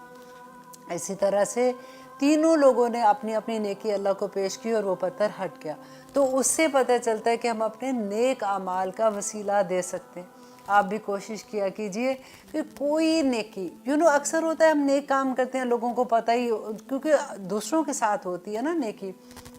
اسی طرح سے تینوں لوگوں نے اپنی اپنی نیکی اللہ کو پیش کی اور وہ پتھر ہٹ گیا۔ تو اس سے پتہ چلتا ہے کہ ہم اپنے نیک اعمال کا وسیلہ دے سکتے ہیں۔ آپ بھی کوشش کیا کیجئے کہ کوئی نیکی اکثر ہوتا ہے ہم نیک کام کرتے ہیں، لوگوں کو پتہ ہی کیونکہ دوسروں کے ساتھ ہوتی ہے نا نیکی،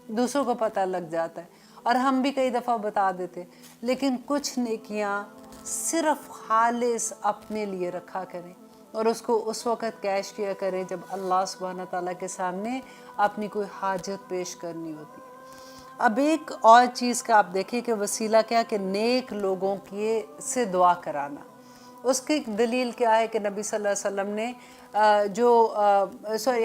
دوسروں کو پتہ لگ جاتا ہے اور ہم بھی کئی دفعہ بتا دیتے، لیکن کچھ نیکیاں صرف خالص اپنے لیے رکھا کریں اور اس کو اس وقت کیش کیا کریں جب اللہ سبحانہ تعالیٰ کے سامنے اپنی کوئی حاجت پیش کرنی ہوتی ہے۔ اب ایک اور چیز کا آپ دیکھیں کہ وسیلہ کیا کہ نیک لوگوں کی سے دعا کرانا۔ اس کی دلیل کیا ہے کہ نبی صلی اللہ علیہ وسلم نے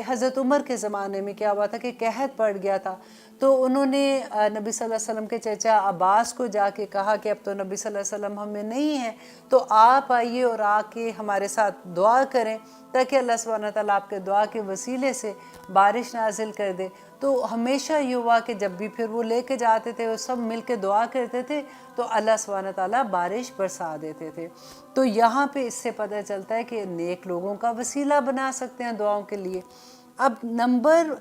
حضرت عمر کے زمانے میں کیا ہوا تھا کہ قحط پڑ گیا تھا، تو انہوں نے نبی صلی اللہ علیہ وسلم کے چچا عباس کو جا کے کہا کہ اب تو نبی صلی اللہ علیہ وسلم ہمیں نہیں ہیں، تو آپ آئیے اور آ کے ہمارے ساتھ دعا کریں تاکہ اللہ سبحانہ تعالیٰ آپ کے دعا کے وسیلے سے بارش نازل کر دے۔ تو ہمیشہ یہ ہوا کہ جب بھی پھر وہ لے کے جاتے تھے وہ سب مل کے دعا کرتے تھے تو اللہ سبحانہ تعالیٰ بارش برسا دیتے تھے۔ تو یہاں پہ اس سے پتہ چلتا ہے کہ نیک لوگوں کا وسیلہ بنا سکتے ہیں دعاؤں کے لیے۔ اب نمبر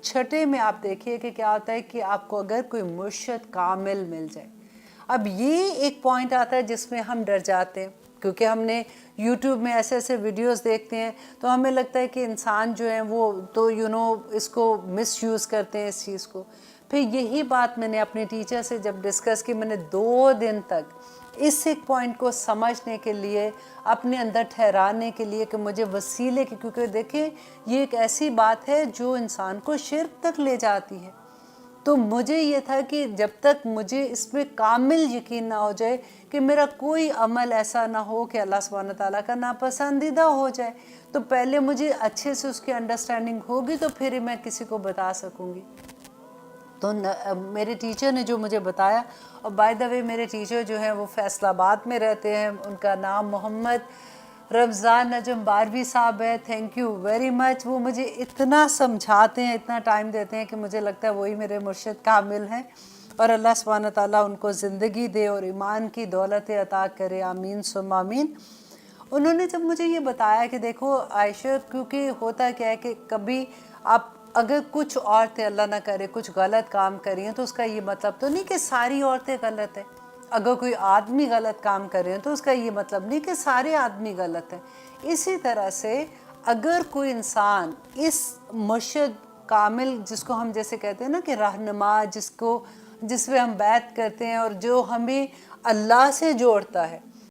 6 میں آپ دیکھیے کہ کیا ہوتا ہے کہ آپ کو اگر کوئی مرشد کامل مل جائے۔ اب یہ ایک پوائنٹ آتا ہے جس میں ہم ڈر جاتے ہیں کیونکہ ہم نے یوٹیوب میں ایسے ایسے ویڈیوز دیکھتے ہیں تو ہمیں لگتا ہے کہ انسان جو ہیں وہ تو اس کو مس یوز کرتے ہیں اس چیز کو۔ پھر یہی بات میں نے اپنے ٹیچر سے جب ڈسکس کی، میں نے 2 دن تک اس ایک پوائنٹ کو سمجھنے کے لیے اپنے اندر ٹھہرانے کے لیے کہ مجھے وسیلے کی، کیونکہ دیکھیں یہ ایک ایسی بات ہے جو انسان کو شرک تک لے جاتی ہے۔ تو مجھے یہ تھا کہ جب تک مجھے اس میں کامل یقین نہ ہو جائے کہ میرا کوئی عمل ایسا نہ ہو کہ اللہ سبحانہ تعالیٰ کا ناپسندیدہ ہو جائے، تو پہلے مجھے اچھے سے اس کی انڈرسٹینڈنگ ہوگی تو پھر ہی میں کسی کو بتا سکوں گی۔ تو میرے ٹیچر نے جو مجھے بتایا، اور بائی دا وے میرے ٹیچر جو ہیں وہ فیصل آباد میں رہتے ہیں، ان کا نام محمد رمضان نجم باروی صاحب ہے، تھینک یو ویری مچ۔ وہ مجھے اتنا سمجھاتے ہیں، اتنا ٹائم دیتے ہیں کہ مجھے لگتا ہے وہی میرے مرشد کامل ہیں، اور اللہ سبحانہ تعالیٰ ان کو زندگی دے اور ایمان کی دولت عطا کرے، آمین ثم آمین۔ انہوں نے جب مجھے یہ بتایا کہ دیکھو عائشہ، کیونکہ ہوتا کیا ہے کہ کبھی آپ اگر کچھ عورتیں اللہ نہ کرے کچھ غلط کام کر رہی ہیں تو اس کا یہ مطلب تو نہیں کہ ساری عورتیں غلط ہیں۔ اگر کوئی آدمی غلط کام کر رہے ہیں تو اس کا یہ مطلب نہیں کہ سارے آدمی غلط ہیں۔ اسی طرح سے اگر کوئی انسان اس مرشد کامل جس کو ہم جیسے کہتے ہیں نا کہ رہنما، جس پہ ہم بیعت کرتے ہیں اور جو ہمیں اللہ سے جوڑتا ہے،